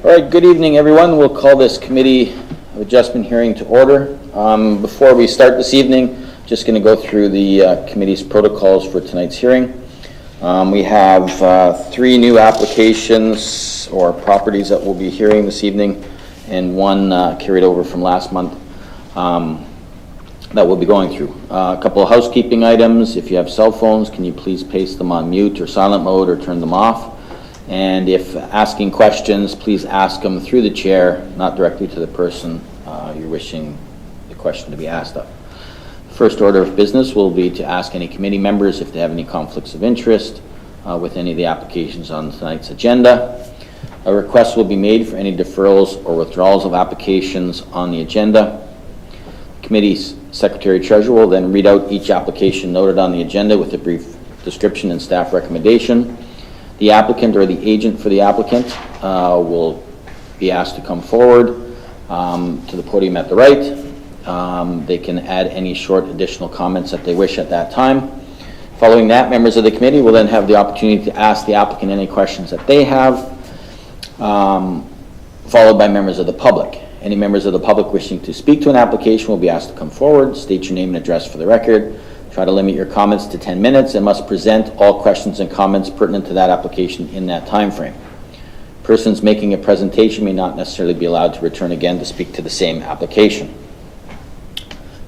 All right, good evening, everyone. We'll call this Committee of Adjustment hearing to order. Before we start this evening, just going to go through the committee's protocols for tonight's hearing. We have 3 new applications or properties that we'll be hearing this evening, and one carried over from last month that we'll be going through. A couple of housekeeping items. If you have cell phones, can you please place them on mute or silent mode or turn them off? And if asking questions, please ask them through the chair, not directly to the person you're wishing the question to be asked of. First order of business will be to ask any committee members if they have any conflicts of interest with any of the applications on tonight's agenda. A request will be made for any deferrals or withdrawals of applications on the agenda. The committee's Secretary-Treasurer will then read out each application noted on the agenda with a brief description and staff recommendation. The applicant or the agent for the applicant will be asked to come forward to the podium at the right. They can add any short additional comments that they wish at that time. Following that, members of the committee will then have the opportunity to ask the applicant any questions that they have, followed by members of the public. Any members of the public wishing to speak to an application will be asked to come forward, state your name and address for the record. Try to limit your comments to 10 minutes and must present all questions and comments pertinent to that application in that time frame. Persons making a presentation may not necessarily be allowed to return again to speak to the same application.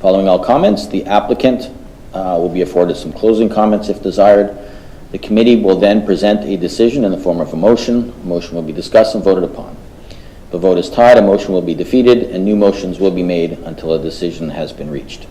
Following all comments, the applicant will be afforded some closing comments if desired. The committee will then present a decision in the form of a motion. The motion will be discussed and voted upon. If the vote is tied, a motion will be defeated and new motions will be made until a decision has been reached.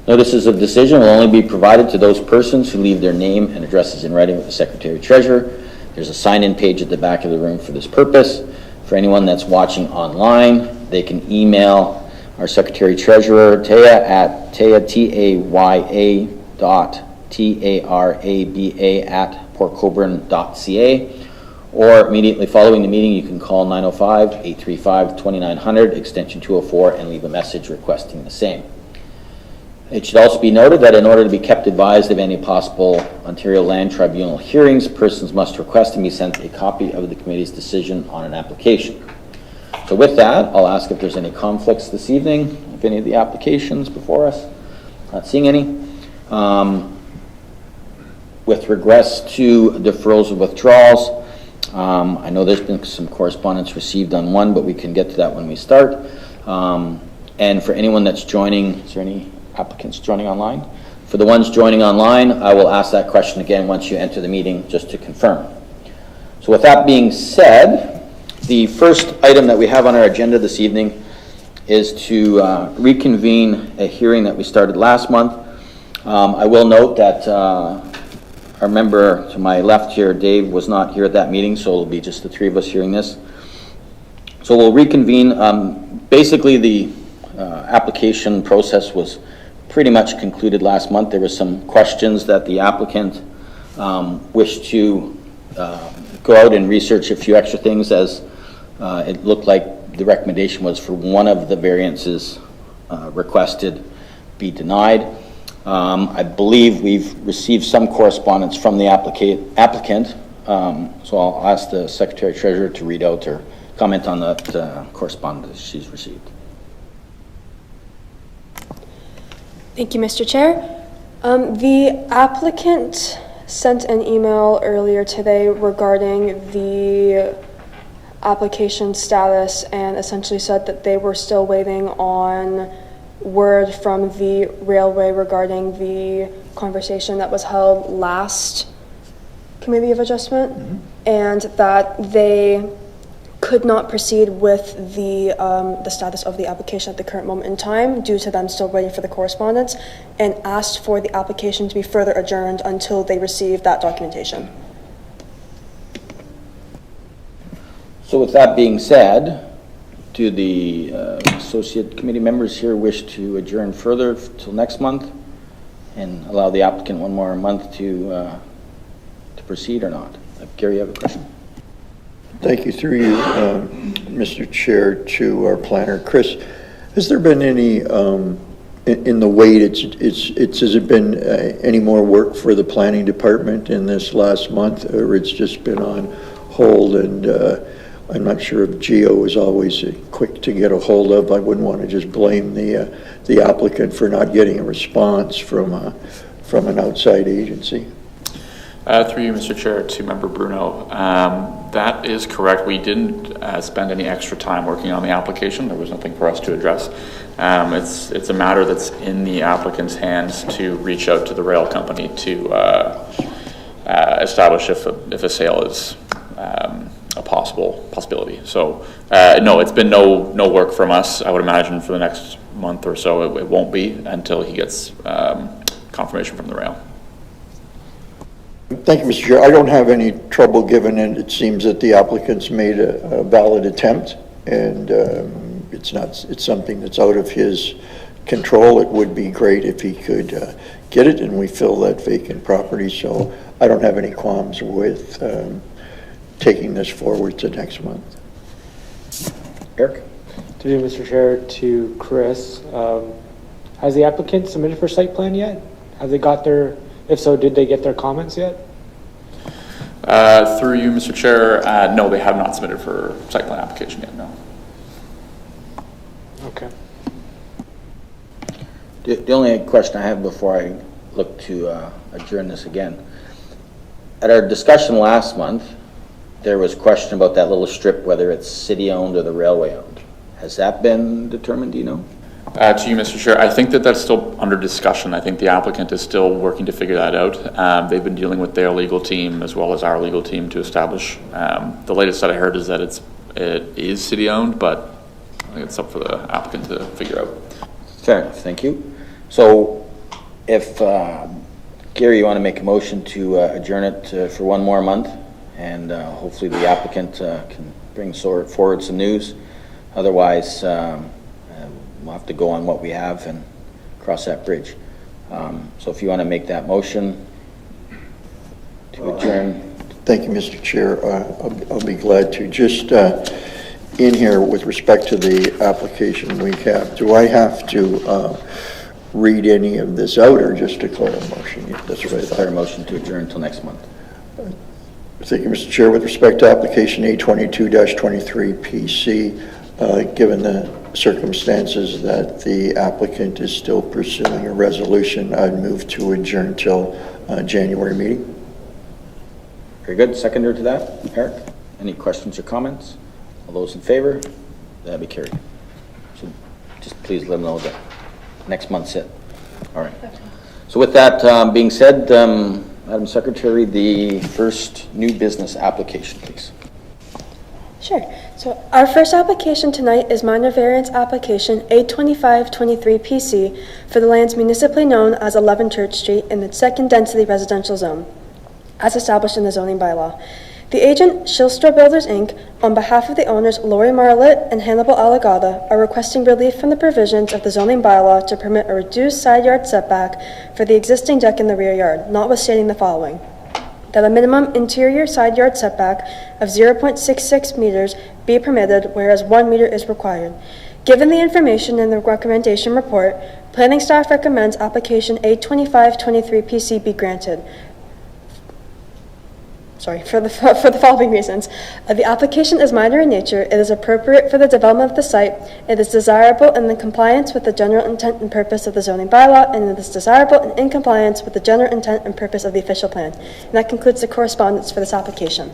Notices of decision will only be provided to those persons who leave their name and addresses in writing with the Secretary-Treasurer. There's a sign-in page at the back of the room for this purpose. For anyone that's watching online, they can email our Secretary-Treasurer, Taya, at taya.taraba@portcolborne.ca, or immediately following the meeting, you can call 905-835-2900, extension 204, and leave a message requesting the same. It should also be noted that in order to be kept advised of any possible Ontario Land Tribunal hearings, persons must request and be sent a copy of the committee's decision on an application. So with that, I'll ask if there's any conflicts this evening, if any of the applications before us. Not seeing any. With regress to deferrals and withdrawals, I know there's been some correspondence received on one, but we can get to that when we start. And for anyone that's joining, is there any applicants joining online? For the ones joining online, I will ask that question again once you enter the meeting, just to confirm. So with that being said, the first item that we have on our agenda this evening is to reconvene a hearing that we started last month. I will note that our member to my left here, Dave, was not here at that meeting, so it'll be just the 3 of us hearing this. So we'll reconvene. Basically, the application process was pretty much concluded last month. There were some questions that the applicant wished to go out and research a few extra things, as it looked like the recommendation was for one of the variances requested be denied. I believe we've received some correspondence from the applicant, so I'll ask the Secretary-Treasurer to read out or comment on that correspondence she's received. Thank you, Mr. Chair. The applicant sent an email earlier today regarding the application status and essentially said that they were still waiting on word from the railway regarding the conversation that was held last Committee of Adjustment, and that they could not proceed with the status of the application at the current moment in time due to them still waiting for the correspondence, and asked for the application to be further adjourned until they receive that documentation. So with that being said, do the associate committee members here wish to adjourn further till next month and allow the applicant one more month to proceed or not? Gary, you have a question? Thank you. Through you, Mr. Chair, to our planner, Chris. Has there been any in the wait? Has it been any more work for the planning department in this last month, or it's just been on hold? And I'm not sure if Geo is always quick to get a hold of. I wouldn't want to just blame the applicant for not getting a response from an outside agency. Through you, Mr. Chair, to Member Bruno. That is correct. We didn't spend any extra time working on the application. There was nothing for us to address. It's a matter that's in the applicant's hands to reach out to the rail company to establish if a sale is a possibility. So no, it's been no work from us. I would imagine for the next month or so it won't be until he gets confirmation from the rail. Thank you, Mr. Chair. I don't have any trouble given it seems that the applicant's made a valid attempt, and it's something that's out of his control. It would be great if he could get it and we fill that vacant property. So I don't have any qualms with taking this forward to next month. Eric? To you, Mr. Chair, to Chris, has the applicant submitted for site plan yet? Have they got their, if so, did they get their comments yet? Through you, Mr. Chair, no, they have not submitted for site plan application yet, no. Okay. The only question I have before I look to adjourn this again, at our discussion last month, there was question about that little strip, whether it's city-owned or the railway-owned. Has that been determined, do you know? To you, Mr. Chair, I think that's still under discussion. I think the applicant is still working to figure that out. They've been dealing with their legal team as well as our legal team to establish. The latest that I heard is that it is city-owned, but I think it's up for the applicant to figure out. Fair enough, thank you. So if, Gary, you want to make a motion to adjourn it for one more month, and hopefully the applicant can bring forward some news. Otherwise, we'll have to go on what we have and cross that bridge. So if you want to make that motion to adjourn. Thank you, Mr. Chair. I'll be glad to. Just in here with respect to the application we have, do I have to read any of this out or just declare a motion? That's right. Declare a motion to adjourn until next month. Thank you, Mr. Chair. With respect to application A22-23 PC, given the circumstances that the applicant is still pursuing a resolution, I'd move to adjourn till January meeting. Very good. Seconder to that, Eric? Any questions or comments? All those in favor? That'd be carried. So just please let them know that next month's it. All right. So with that being said, Madam Secretary, the first new business application, please. Sure. So our first application tonight is minor variance application A2523 PC for the lands municipally known as 11 Church Street in the second density residential zone, as established in the zoning bylaw. The agent, Shilstra Builders, Inc., on behalf of the owners Lori Marlett and Hannibal Alagada, are requesting relief from the provisions of the zoning bylaw to permit a reduced side yard setback for the existing deck in the rear yard, notwithstanding the following: that a minimum interior side yard setback of 0.66 meters be permitted, whereas 1 meter is required. Given the information in the recommendation report, planning staff recommends application A2523 PC be granted. For the following reasons. The application is minor in nature, it is appropriate for the development of the site, it is desirable and in compliance with the general intent and purpose of the zoning bylaw, and it is desirable and in compliance with the general intent and purpose of the official plan. And that concludes the correspondence for this application.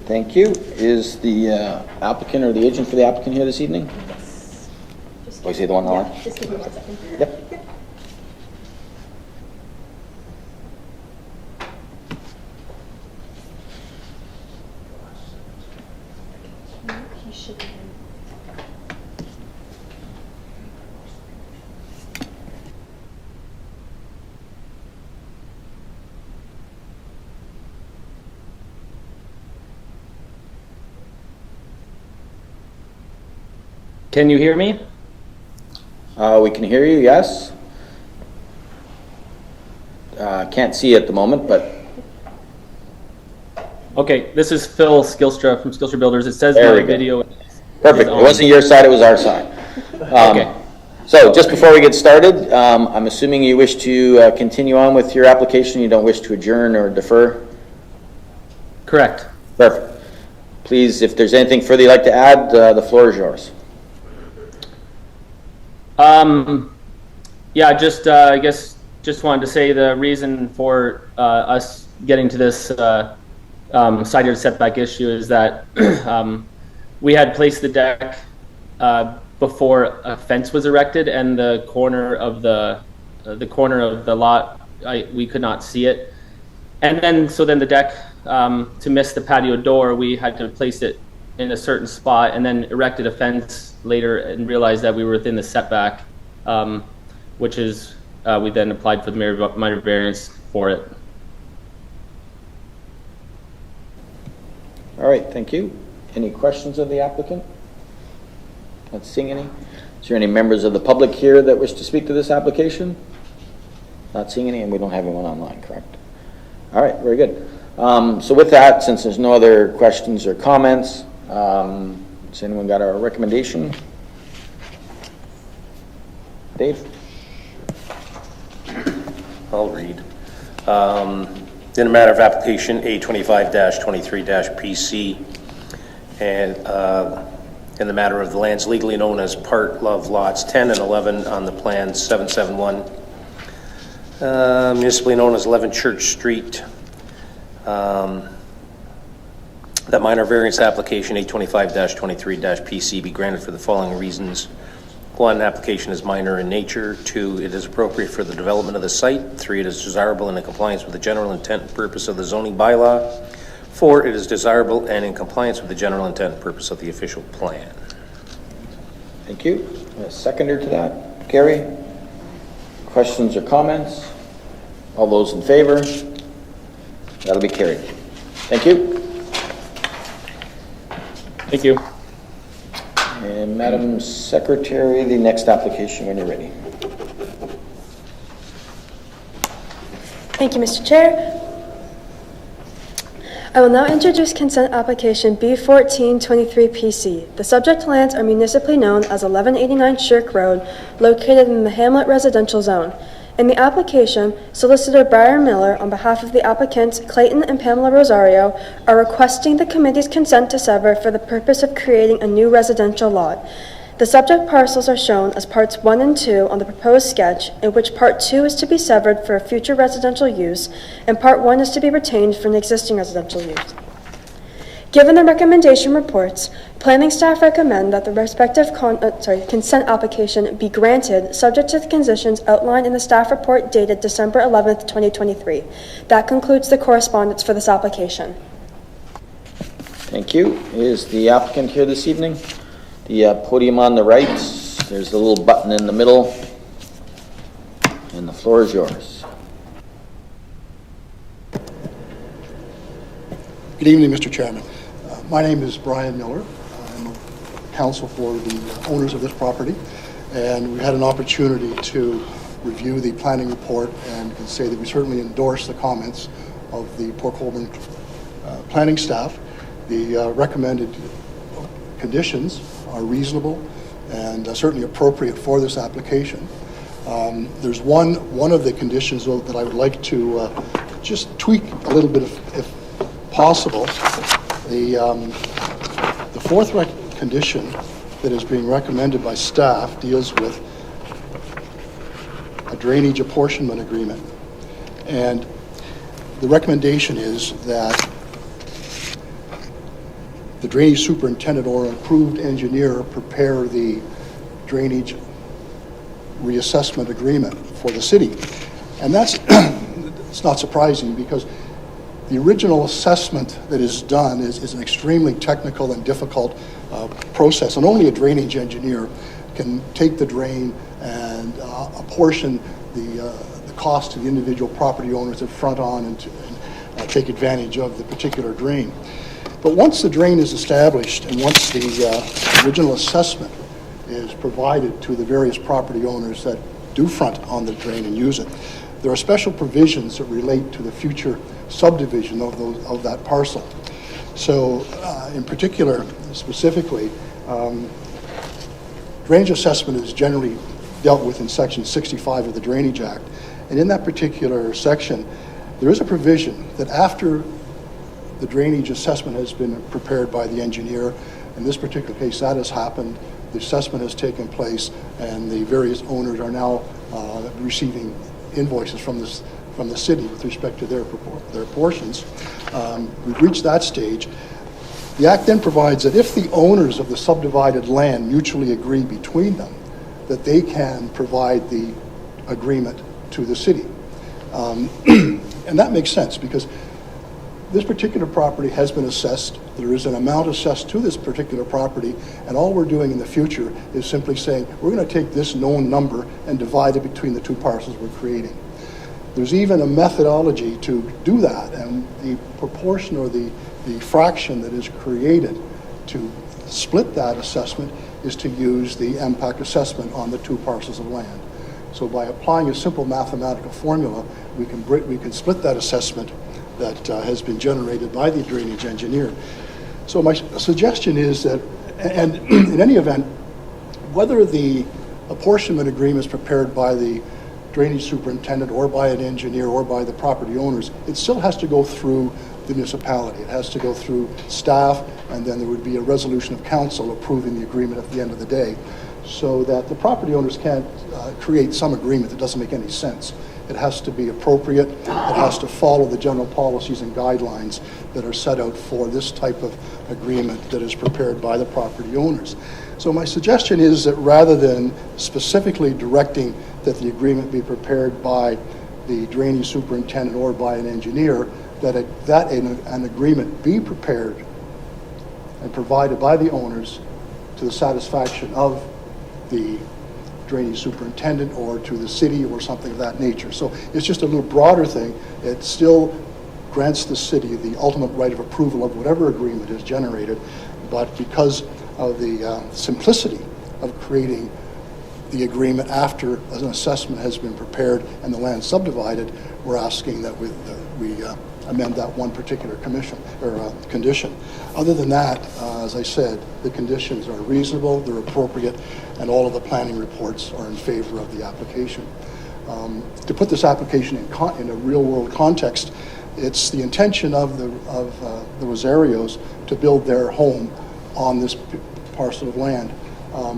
Thank you. Is the applicant or the agent for the applicant here this evening? Oh, you see the one on the left? Just give me 1 second. Yep. Can you hear me? We can hear you, yes. Can't see at the moment, but Okay, this is Phil Skilstra from Skilstra Builders. It says There we my go. video. perfect. It on. wasn't your side, it was our side. Okay. So just before we get started, I'm assuming you wish to continue on with your application. You don't wish to adjourn or defer? Correct. Perfect. please, if there's anything further you'd like to add, the floor is yours. Yeah, just I guess just wanted to say the reason for us getting to this side yard setback issue is that we had placed the deck before a fence was erected, and the corner of the lot, we could not see it. And then the deck, to miss the patio door, we had to place it in a certain spot, and then erected a fence later and realized that we were within the setback, which is we then applied for the minor variance for it. All right, thank you. Any questions of the applicant? Not seeing any. Is there any members of the public here that wish to speak to this application? Not seeing any, and we don't have anyone online, correct? All right, very good. So with that, since there's no other questions or comments, has anyone got a recommendation? Dave? I'll read. In a matter of application A25-23-PC, and in the matter of the lands legally known as part of lots 10 and 11 on the plan 771, municipally known as 11 Church Street, that minor variance application A25-23-PC be granted for the following reasons. 1, application is minor in nature. 2, it is appropriate for the development of the site. 3, it is desirable and in compliance with the general intent and purpose of the zoning bylaw. 4, it is desirable and in compliance with the general intent and purpose of the official plan. Thank you. A seconder to that? Gary? Questions or comments? All those in favor? That'll be carried. Thank you. Thank you. And Madam Secretary, the next application when you're ready. Thank you, Mr. Chair. I will now introduce consent application B1423PC. The subject lands are municipally known as 1189 Shirk Road, located in the Hamlet Residential Zone. In the application, Solicitor Brian Miller, on behalf of the applicants Clayton and Pamela Rosario, are requesting the committee's consent to sever for the purpose of creating a new residential lot. The subject parcels are shown as parts 1 and 2 on the proposed sketch, in which part 2 is to be severed for a future residential use, and part 1 is to be retained for an existing residential use. Given the recommendation reports, planning staff recommend that the respective consent application be granted, subject to the conditions outlined in the staff report dated December 11th, 2023. That concludes the correspondence for this application. Thank you. Is the applicant here this evening? The podium on the right, there's a little button in the middle, and the floor is yours. Good evening, Mr. Chairman. My name is Brian Miller. I'm counsel for the owners of this property, and we had an opportunity to review the planning report and can say that we certainly endorse the comments of the Port Colborne planning staff. The recommended conditions are reasonable and certainly appropriate for this application. There's one of the conditions, though, that I would like to just tweak a little bit if possible. The fourth condition that is being recommended by staff deals with a drainage apportionment agreement. And the recommendation is that the drainage superintendent or approved engineer prepare the drainage reassessment agreement for the city. And that's it's not surprising, because the original assessment that is done is an extremely technical and difficult process, and only a drainage engineer can take the drain and apportion the cost to the individual property owners that front on and take advantage of the particular drain. But once the drain is established and once the original assessment is provided to the various property owners that do front on the drain and use it, there are special provisions that relate to the future subdivision of that parcel. So in particular, specifically, drainage assessment is generally dealt with in Section 65 of the Drainage Act. And in that particular section, there is a provision that after the drainage assessment has been prepared by the engineer. In this particular case, that has happened. The assessment has taken place, and the various owners are now receiving invoices from the city with respect to their portions. We've reached that stage. The Act then provides that if the owners of the subdivided land mutually agree between them, that they can provide the agreement to the city. And that makes sense, because this particular property has been assessed. There is an amount assessed to this particular property, and all we're doing in the future is simply saying, we're going to take this known number and divide it between the two parcels we're creating. There's even a methodology to do that, and the proportion or the fraction that is created to split that assessment is to use the MPAC assessment on the two parcels of land. So by applying a simple mathematical formula, we can split that assessment that has been generated by the drainage engineer. So my suggestion is that, and in any event, whether the apportionment agreement is prepared by the drainage superintendent or by an engineer or by the property owners, it still has to go through the municipality. It has to go through staff, and then there would be a resolution of council approving the agreement at the end of the day, so that the property owners can't create some agreement that doesn't make any sense. It has to be appropriate. It has to follow the general policies and guidelines that are set out for this type of agreement that is prepared by the property owners. So my suggestion is that rather than specifically directing that the agreement be prepared by the drainage superintendent or by an engineer, that an agreement be prepared and provided by the owners to the satisfaction of the drainage superintendent or to the city or something of that nature. So it's just a little broader thing. It still grants the city the ultimate right of approval of whatever agreement is generated, but because of the simplicity of creating the agreement after an assessment has been prepared and the land subdivided, we're asking that we amend that one particular condition. Other than that, as I said, the conditions are reasonable, they're appropriate, and all of the planning reports are in favor of the application. To put this application in a real-world context, it's the intention of the Rosarios to build their home on this parcel of land.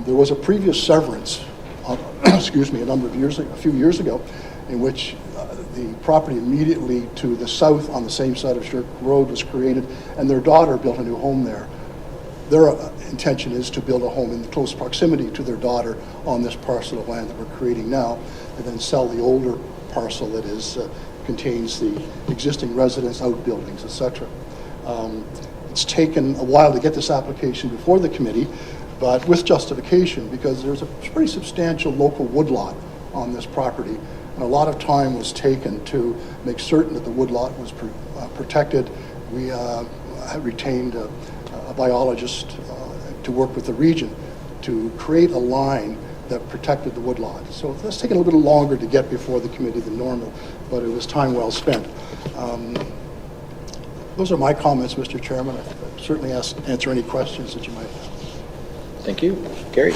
There was a previous severance, a few years ago, in which the property immediately to the south on the same side of Shirk Road was created, and their daughter built a new home there. Their intention is to build a home in close proximity to their daughter on this parcel of land that we're creating now, and then sell the older parcel that contains the existing residence, outbuildings, etc. It's taken a while to get this application before the committee, but with justification, because there's a pretty substantial local woodlot on this property, and a lot of time was taken to make certain that the woodlot was protected. We retained a biologist to work with the region to create a line that protected the woodlot. So it's taken a little bit longer to get before the committee than normal, but it was time well spent. Those are my comments, Mr. Chairman. I certainly answer any questions that you might have. Thank you. Gary?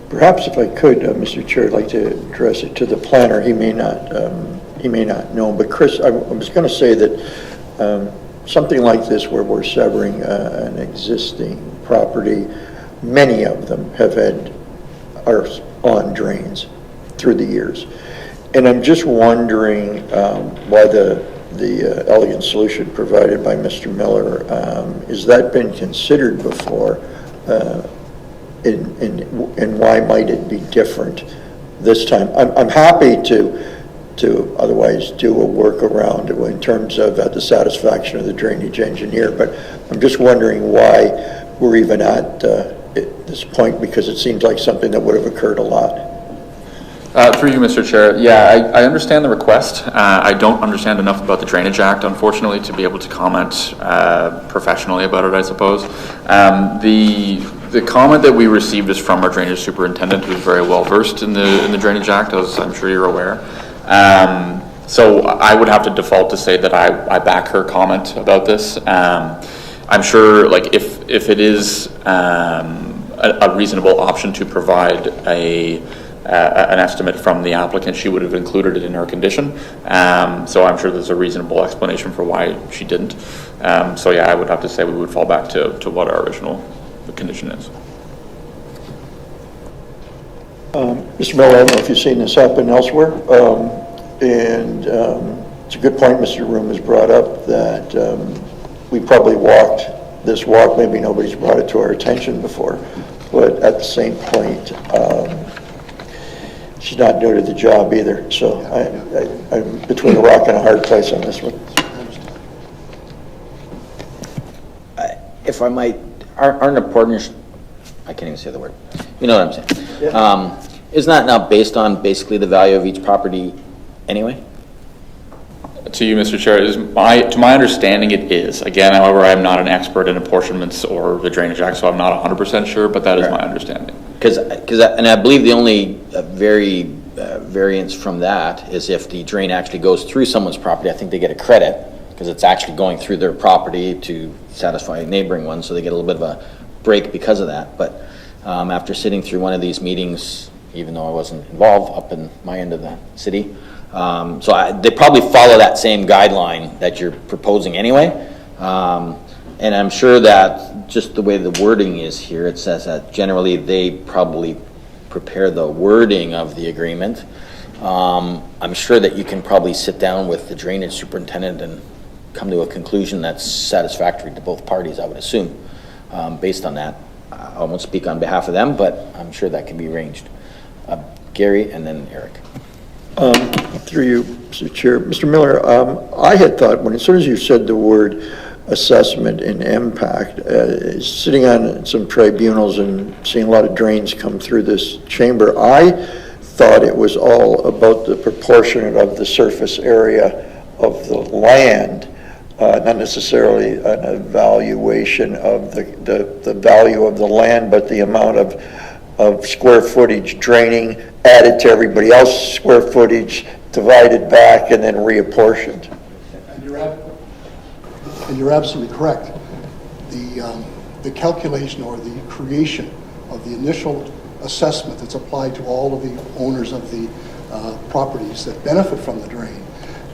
Perhaps if I could, Mr. Chair, I'd like to address it to the planner. He may not know, but Chris, I was going to say that something like this, where we're severing an existing property, many of them are on drains through the years, and I'm just wondering why the elegant solution provided by Mr. Miller, has that been considered before? And why might it be different this time? I'm happy to otherwise do a workaround in terms of the satisfaction of the drainage engineer, but I'm just wondering why we're even at this point, because it seems like something that would have occurred a lot. Through you, Mr. Chair. Yeah, I understand the request. I don't understand enough about the Drainage Act, unfortunately, to be able to comment professionally about it, I suppose. The comment that we received is from our drainage superintendent, who's very well versed in the Drainage Act, as I'm sure you're aware. So I would have to default to say that I back her comment about this. I'm sure, like, if it is a reasonable option to provide a an estimate from the applicant, she would have included it in her condition. So I'm sure there's a reasonable explanation for why she didn't. So yeah, I would have to say we would fall back to what our original condition is. Mr. Miller, I don't know if you've seen this happen elsewhere, and it's a good point Mr. Room has brought up, that we probably walked this walk, maybe nobody's brought it to our attention before, but at the same point, she's not new to the job either, so I'm between a rock and a hard place on this one. If I might, aren't the partners, I can't even say the word, you know what I'm saying? Yeah. Isn't that now based on basically the value of each property anyway? To you, Mr. Chair, to my understanding, it is. Again, however, I'm not an expert in apportionments or the Drainage Act, so I'm not 100% sure, but that is my understanding. And I believe the only variance from that is if the drain actually goes through someone's property, I think they get a credit because it's actually going through their property to satisfy a neighboring one, so they get a little bit of a break because of that. But after sitting through one of these meetings, even though I wasn't involved up in my end of the city, they probably follow that same guideline that you're proposing anyway. And I'm sure that just the way the wording is here, it says that generally they probably prepare the wording of the agreement. I'm sure that you can probably sit down with the drainage superintendent and come to a conclusion that's satisfactory to both parties, I would assume, based on that. I won't speak on behalf of them, but I'm sure that can be arranged. Gary and then Eric. Through you, Mr. Chair. Mr. Miller, I had thought, as soon as you said the word assessment and impact, sitting on some tribunals and seeing a lot of drains come through this chamber, I thought it was all about the proportionate of the surface area of the land, not necessarily an evaluation of the value of the land, but the amount of square footage draining added to everybody else's square footage, divided back, and then reapportioned. And you're absolutely correct. The calculation or the creation of the initial assessment that's applied to all of the owners of the properties that benefit from the drain,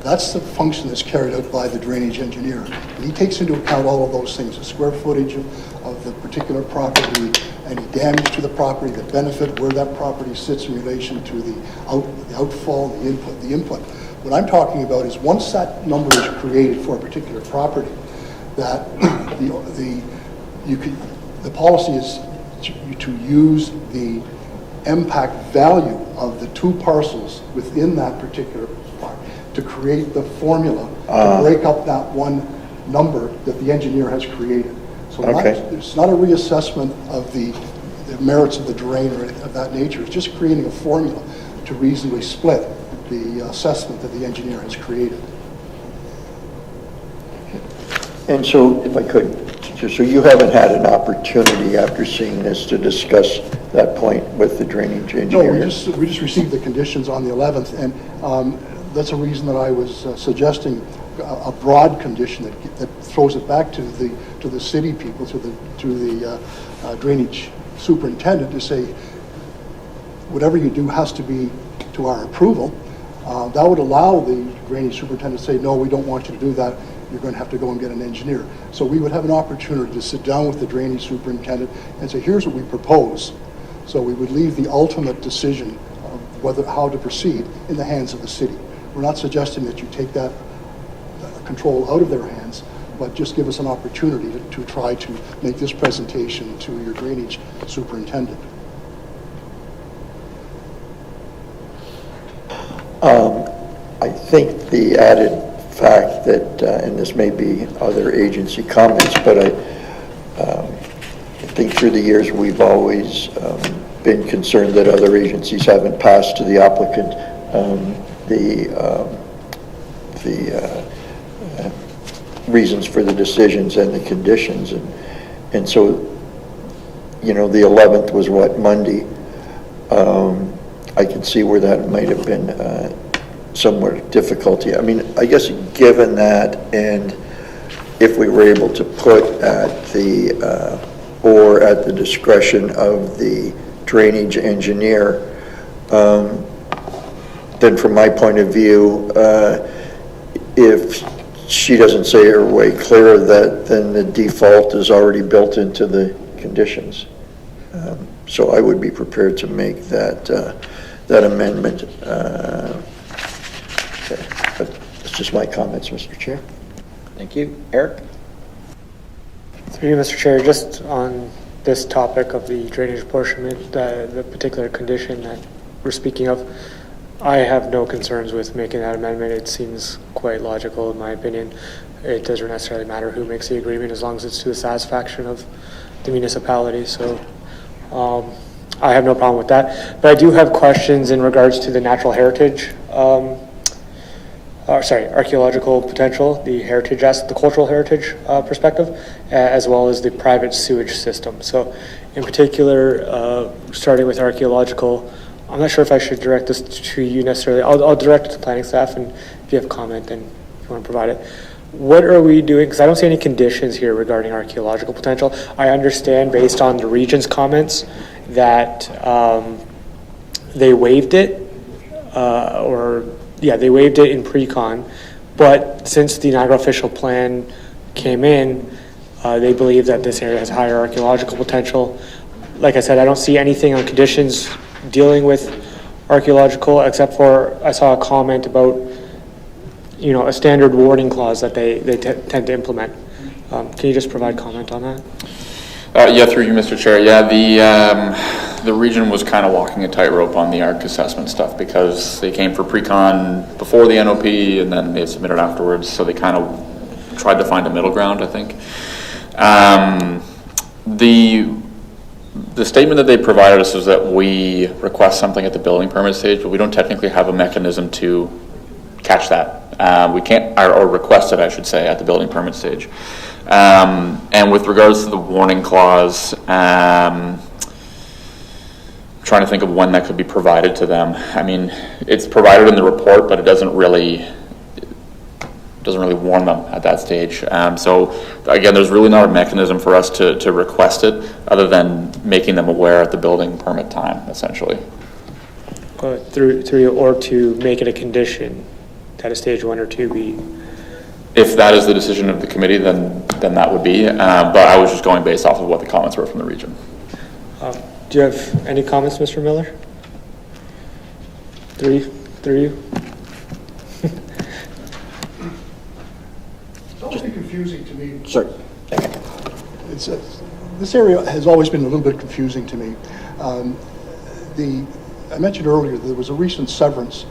that's the function that's carried out by the drainage engineer. And he takes into account all of those things, the square footage of the particular property, any damage to the property, the benefit, where that property sits in relation to the outfall, the input. What I'm talking about is once that number is created for a particular property, that the policy is to use the impact value of the two parcels within that particular part to create the formula to break up that one number that the engineer has created. So it's not a reassessment of the merits of the drain or anything of that nature. It's just creating a formula to reasonably split the assessment that the engineer has created. And so, if I could, so you haven't had an opportunity after seeing this to discuss that point with the drainage engineer? No, we just received the conditions on the 11th, and that's a reason that I was suggesting a broad condition that throws it back to the city people, to the drainage superintendent, to say whatever you do has to be to our approval. That would allow the drainage superintendent to say, no, we don't want you to do that. You're going to have to go and get an engineer. So we would have an opportunity to sit down with the drainage superintendent and say, here's what we propose. So we would leave the ultimate decision of how to proceed in the hands of the city. We're not suggesting that you take that control out of their hands, but just give us an opportunity to try to make this presentation to your drainage superintendent. I think the added fact that, and this may be other agency comments, but I think through the years we've always been concerned that other agencies haven't passed to the applicant the reasons for the decisions and the conditions, and so, you know, the 11th was what, Monday. I can see where that might have been somewhat difficulty. I mean, I guess given that, and if we were able to put at the or at the discretion of the drainage engineer then from my point of view, if she doesn't say her way clear, that then the default is already built into the conditions. So I would be prepared to make that amendment. Okay. But that's just my comments, Mr. Chair. Thank you. Eric? Through you, Mr. Chair, just on this topic of the drainage apportionment, the particular condition that we're speaking of, I have no concerns with making that amendment. It seems quite logical in my opinion. It doesn't necessarily matter who makes the agreement as long as it's to the satisfaction of the municipality. So I have no problem with that. But I do have questions in regards to the natural heritage, archaeological potential, the heritage aspect, the cultural heritage perspective, as well as the private sewage system. So in particular, starting with archaeological, I'm not sure if I should direct this to you necessarily. I'll direct it to planning staff, and if you have a comment, then if you want to provide it. What are we doing? Because I don't see any conditions here regarding archaeological potential. I understand based on the region's comments that they waived it, they waived it in pre-con, but since the Niagara official plan came in, they believe that this area has higher archaeological potential. Like I said, I don't see anything on conditions dealing with archaeological, except for I saw a comment about, a standard warning clause that they tend to implement. Can you just provide comment on that? Yeah, through you, Mr. Chair. Yeah, the region was kind of walking a tightrope on the ARC assessment stuff because they came for pre-con before the NOP and then they submitted afterwards, so they kind of tried to find a middle ground, I think. The statement that they provided us was that we request something at the building permit stage, but we don't technically have a mechanism to catch that. We can't, or request it, I should say, at the building permit stage. And with regards to the warning clause, trying to think of when that could be provided to them. I mean, it's provided in the report, but it doesn't really warn them at that stage. So again, there's really not a mechanism for us to request it other than making them aware at the building permit time, essentially. Through you, or to make it a condition that a stage 1 or 2 be. If that is the decision of the committee, then that would be. But I was just going based off of what the comments were from the region. Do you have any comments, Mr. Miller? Through you. It's always been confusing to me. Sir. This area has always been a little bit confusing to me. I mentioned earlier that there was a recent severance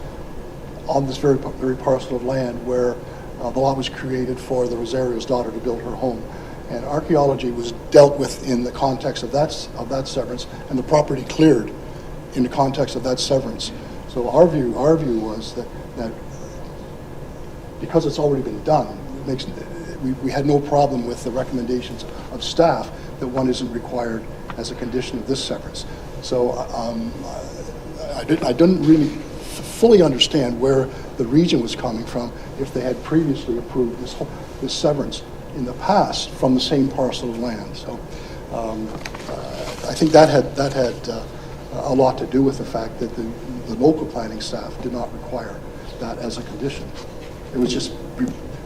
on this very parcel of land where the lot was created for the Rosario's daughter to build her home. And archaeology was dealt with in the context of that severance, and the property cleared in the context of that severance. So our view was that because it's already been done, we had no problem with the recommendations of staff that one isn't required as a condition of this severance. So I didn't really fully understand where the region was coming from if they had previously approved this severance in the past from the same parcel of land. So I think that had a lot to do with the fact that the local planning staff did not require that as a condition. It was just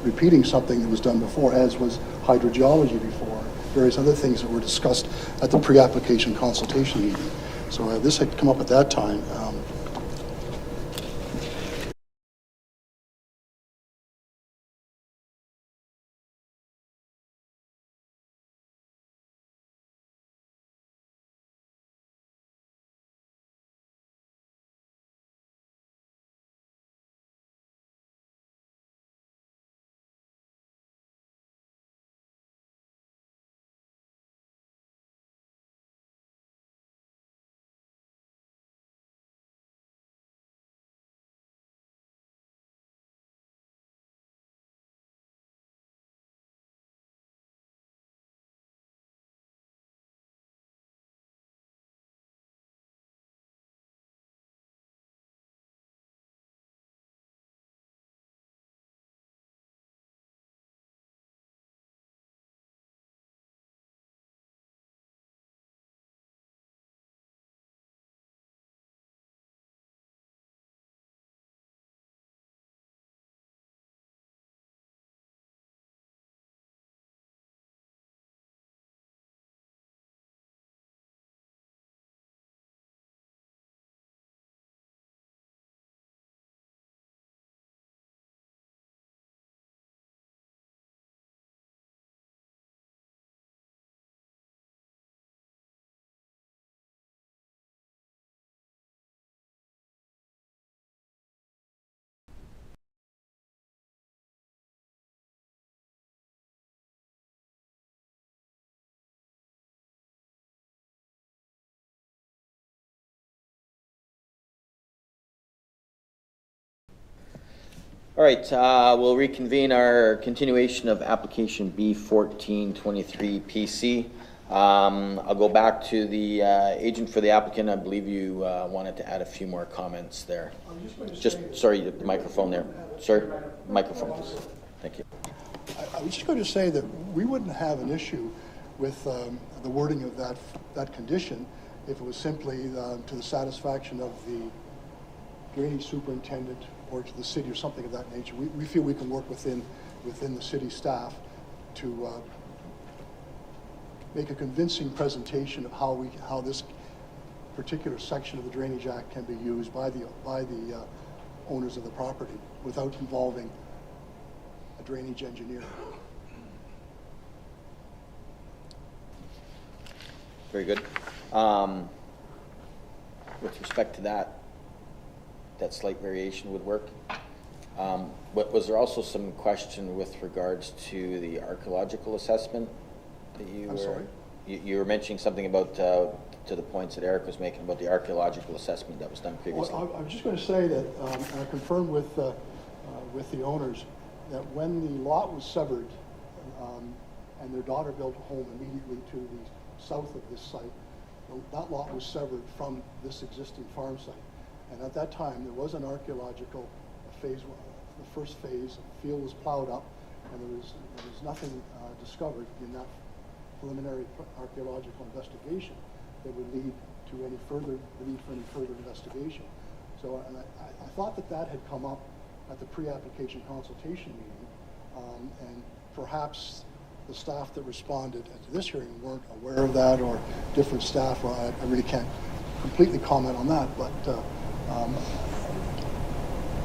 repeating something that was done before, as was hydrogeology before, various other things that were discussed at the pre-application consultation meeting. So this had come up at that time. All right, we'll reconvene our continuation of application B1423 PC. I'll go back to the agent for the applicant. I believe you wanted to add a few more comments there. Sorry, the microphone there. Sir, microphone, please. Thank you. I was just going to say that we wouldn't have an issue with the wording of that condition if it was simply to the satisfaction of the drainage superintendent or to the city or something of that nature. We feel we can work within the city staff to make a convincing presentation of how this particular section of the Drainage Act can be used by the owners of the property without involving a drainage engineer. Very good. With respect to that slight variation would work. But was there also some question with regards to the archaeological assessment that you I'm sorry? You were mentioning something about to the points that Eric was making about the archaeological assessment that was done previously. Well, I was just going to say that I confirmed with the owners that when the lot was severed and their daughter built a home immediately to the south of this site, that lot was severed from this existing farm site. And at that time, there was an archaeological phase. The first phase, the field was plowed up, and there was nothing discovered in that preliminary archaeological investigation that would lead to any further investigation. So, and I thought that had come up at the pre-application consultation meeting, and perhaps the staff that responded to this hearing weren't aware of that, or different staff. I really can't completely comment on that, but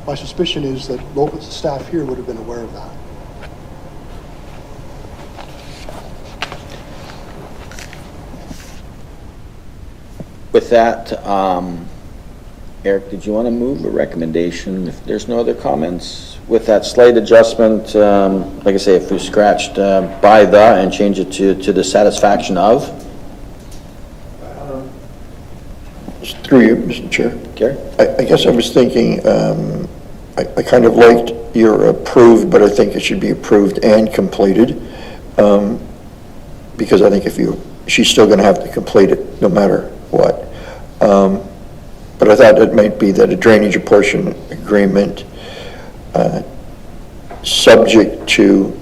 my suspicion is that local staff here would have been aware of that. With that, Eric, did you want to move a recommendation if there's no other comments? With that slight adjustment, like I say, if we scratched by the and change it to the satisfaction of? Through you, Mr. Chair. Gary? I guess I was thinking, I kind of liked your approved, but I think it should be approved and completed, because I think she's still going to have to complete it no matter what. But I thought it might be that a drainage apportionment agreement, subject to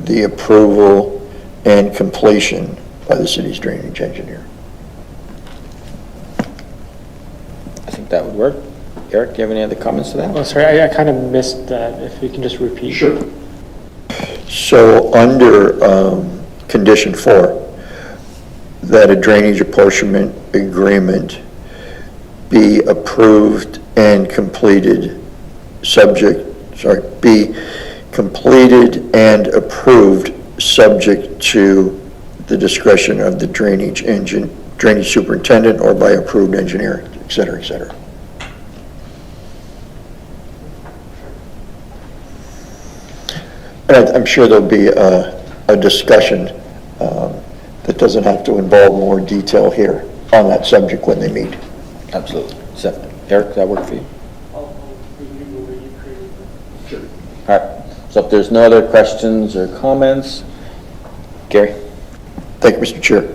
the approval and completion by the city's drainage engineer. I think that would work. Eric, do you have any other comments to that? Oh, sorry, I kind of missed that. If you can just repeat. Sure. So under condition 4, that a drainage apportionment agreement be approved and completed be completed and approved subject to the discretion of the drainage superintendent or by approved engineer, et cetera, et cetera. And I'm sure there'll be a discussion that doesn't have to involve more detail here on that subject when they meet. Absolutely. Eric, does that work for you? Sure. All right. So if there's no other questions or comments, Gary? Thank you, Mr. Chair.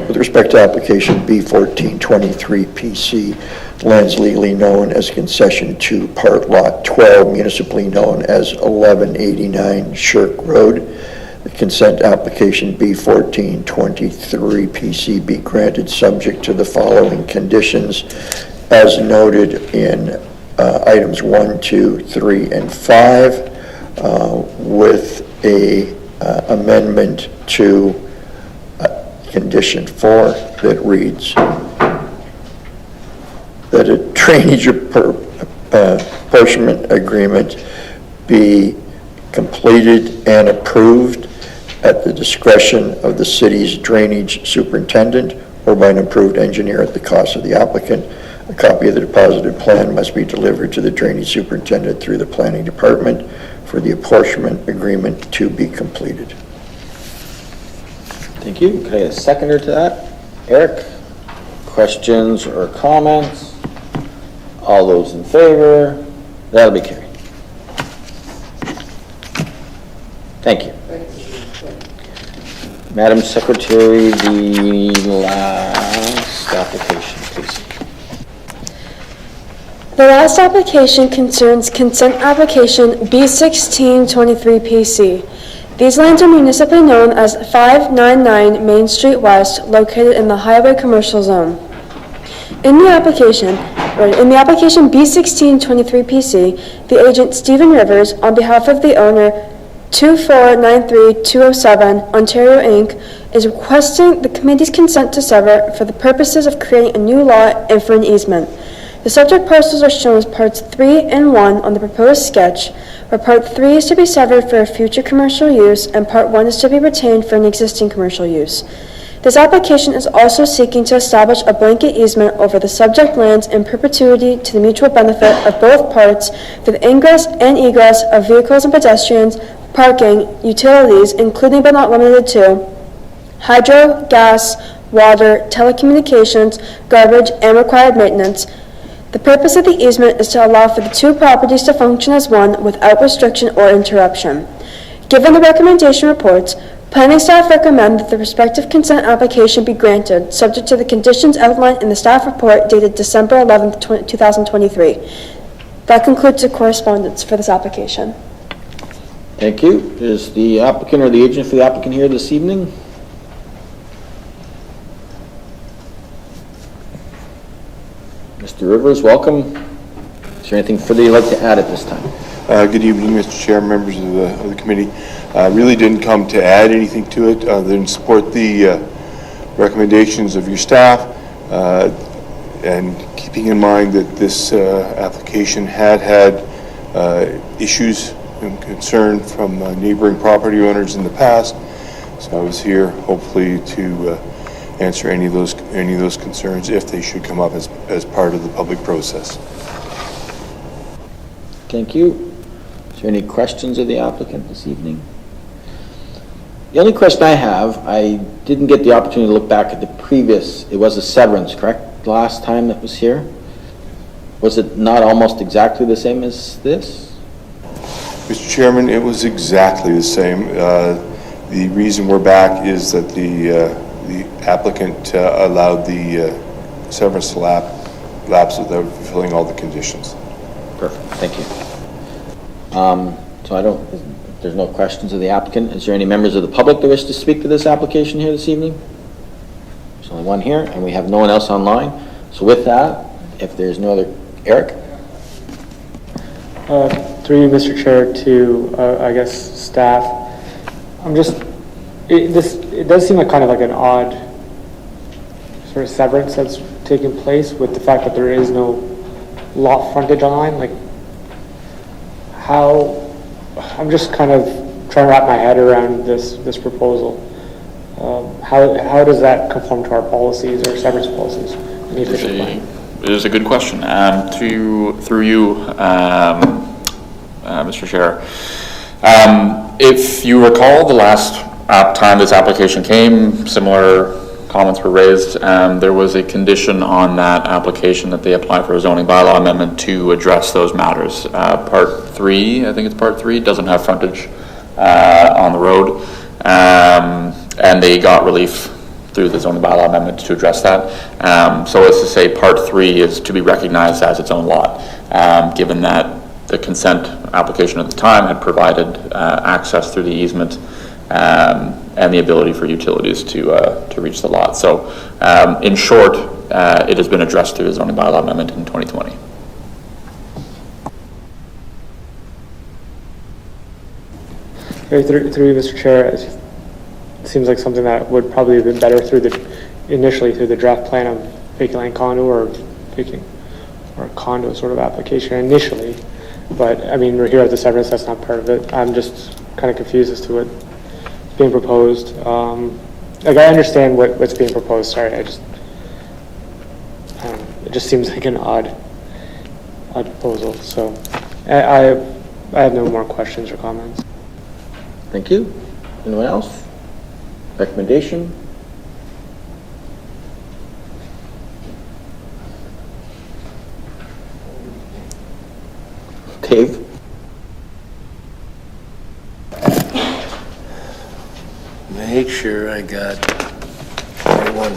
With respect to application B1423PC, lands legally known as concession to part lot 12, municipally known as 1189 Shirk Road. The consent application B1423PC be granted subject to the following conditions as noted in items 1, 2, 3, and 5 with a amendment to condition 4 that reads that a drainage apportionment agreement be completed and approved at the discretion of the city's drainage superintendent or by an approved engineer at the cost of the applicant. A copy of the deposited plan must be delivered to the drainage superintendent through the planning department for the apportionment agreement to be completed. Thank you. Could I get a seconder to that? Eric? Questions or comments? All those in favor? That'll be carried. Thank you. Madam Secretary, the last application, please. The last application concerns consent application B1623PC. These lands are municipally known as 599 Main Street West, located in the Highway Commercial Zone. In the application B1623PC, the agent Stephen Rivers, on behalf of the owner 2493207 Ontario Inc., is requesting the committee's consent to sever for the purposes of creating a new lot and for an easement. The subject parcels are shown as parts 3 and 1 on the proposed sketch, where part 3 is to be severed for a future commercial use and part 1 is to be retained for an existing commercial use. This application is also seeking to establish a blanket easement over the subject lands in perpetuity to the mutual benefit of both parts for the ingress and egress of vehicles and pedestrians, parking, utilities, including but not limited to hydro, gas, water, telecommunications, garbage, and required maintenance. The purpose of the easement is to allow for the two properties to function as one without restriction or interruption. Given the recommendation reports, planning staff recommend that the respective consent application be granted, subject to the conditions outlined in the staff report dated December 11, 2023. That concludes the correspondence for this application. Thank you. Is the applicant or the agent for the applicant here this evening? Mr. Rivers, welcome. Is there anything further you'd like to add at this time? Good evening, Mr. Chair, members of the committee. Really didn't come to add anything to it other than support the recommendations of your staff and keeping in mind that this application had issues and concern from neighboring property owners in the past. So I was here hopefully to answer any of those concerns if they should come up as part of the public process. Thank you. Is there any questions of the applicant this evening? The only question I have, I didn't get the opportunity to look back at the previous, it was a severance, correct? Last time that was here? Was it not almost exactly the same as this? Mr. Chairman, it was exactly the same. The reason we're back is that the applicant allowed the severance to lapse without fulfilling all the conditions. Perfect, thank you. So there's no questions of the applicant. Is there any members of the public that wish to speak to this application here this evening? There's only one here, and we have no one else online. So with that, if there's no other, Eric? Through you, Mr. Chair, to, I guess, staff. It does seem like kind of like an odd sort of severance that's taking place with the fact that there is no lot frontage online. Like, how, I'm just kind of trying to wrap my head around this proposal. How does that conform to our policies or severance policies in the official plan? It is a good question. Through you, Mr. Chair. If you recall, the last time this application came, similar comments were raised. There was a condition on that application that they apply for a zoning bylaw amendment to address those matters. Part 3, I think it's part 3, doesn't have frontage on the road, and they got relief through the zoning bylaw amendment to address that. So as to say, part 3 is to be recognized as its own lot, given that the consent application at the time had provided access through the easement and the ability for utilities to reach the lot. So in short, it has been addressed through the zoning bylaw amendment in 2020. Through you, Mr. Chair, it seems like something that would probably have been better initially through the draft plan of vacant land condo or a condo sort of application initially. But I mean, we're here at the severance, that's not part of it. I'm just kind of confused as to what's being proposed. Like, I understand what's being proposed, sorry, it just seems like an odd proposal. So I have no more questions or comments. Thank you. Anyone else? Recommendation? Dave? make sure I got one.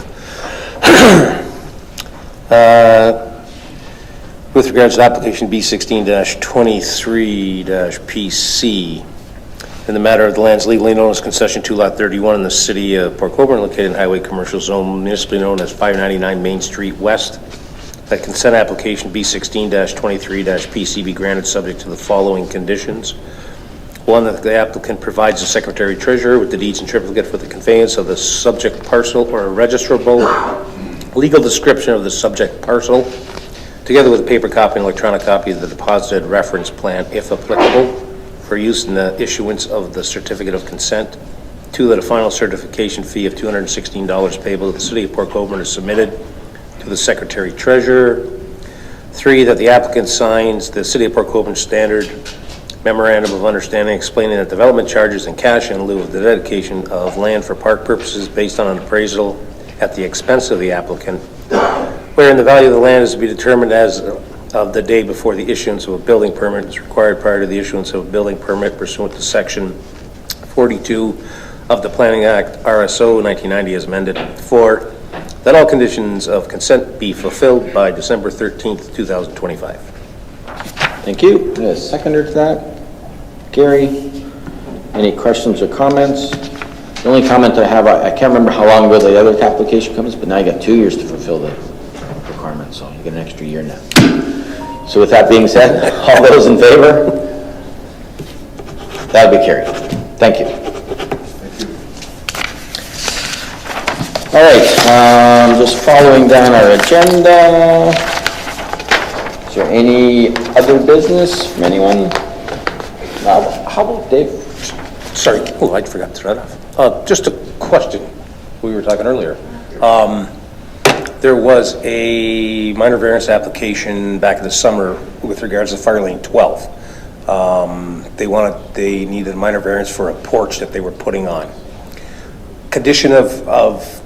With regards to application B16-23-PC, in the matter of the lands legally known as concession 2 lot 31 in the city of Port Colborne, located in highway commercial zone municipally known as 599 Main Street West, that consent application B16-23-PC be granted subject to the following conditions. One, that the applicant provides the secretary treasurer with the deeds and triplicate for the conveyance of the subject parcel or a registrable legal description of the subject parcel, together with a paper copy and electronic copy of the deposited reference plan, if applicable, for use in the issuance of the certificate of consent. Two, that a final certification fee of $216 payable to the city of Port Colborne is submitted to the secretary treasurer. Three, that the applicant signs the city of Port Colborne standard memorandum of understanding explaining that development charges in cash in lieu of the dedication of land for park purposes based on an appraisal at the expense of the applicant, wherein the value of the land is to be determined as of the day before the issuance of a building permit is required prior to the issuance of a building permit pursuant to section 42 of the Planning Act, RSO 1990 as amended. 4, that all conditions of consent be fulfilled by December 13th, 2025. Thank you. A seconder to that? Gary? Any questions or comments? The only comment I have, I can't remember how long ago the other application comes, but now you got 2 years to fulfill the requirement, so you get an extra year now. So with that being said, all those in favor? That'll be carried. Thank you. All right, just following down our agenda. Is there any other business from anyone? How about Dave? Sorry, oh, I forgot to turn that off. Just a question. We were talking earlier. There was a minor variance application back in the summer with regards to Fire Lane 12. They needed a minor variance for a porch that they were putting on. Condition of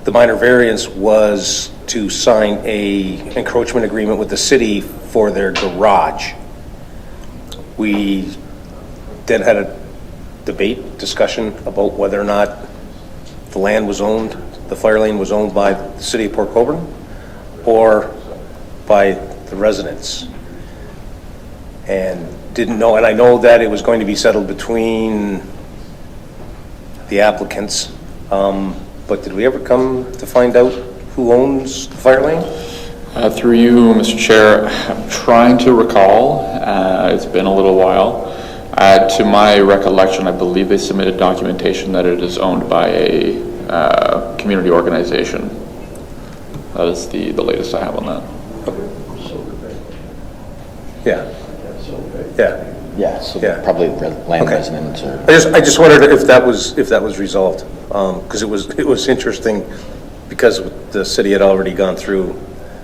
the minor variance was to sign a encroachment agreement with the city for their garage. We then had a discussion about whether or not the land was owned, the fire lane was owned by the city of Port Colborne or by the residents. And didn't know, and I know that it was going to be settled between the applicants, but did we ever come to find out who owns the fire lane? Through you, Mr. Chair, I'm trying to recall. It's been a little while. To my recollection, I believe they submitted documentation that it is owned by a community organization. That is the latest I have on that. Yeah. Yeah. Yeah, so Yeah. probably land residents or... I just wondered if that was resolved, because it was interesting because the city had already gone through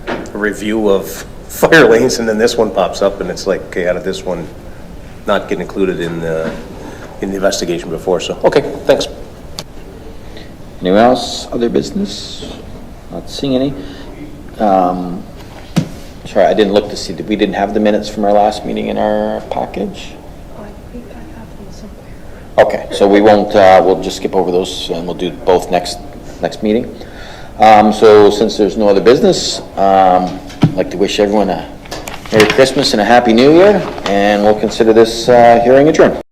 a review of fire lanes, and then this one pops up, and it's like, okay, how did this one not get included in the investigation before? So, okay, thanks. Anyone else? Other business? Not seeing any. Sorry, I didn't look to see. We didn't have the minutes from our last meeting in our package? I think I have them somewhere. Okay, so we won't, we'll just skip over those and we'll do both next meeting. So since there's no other business, I'd like to wish everyone a Merry Christmas and a Happy New Year, and we'll consider this hearing adjourned.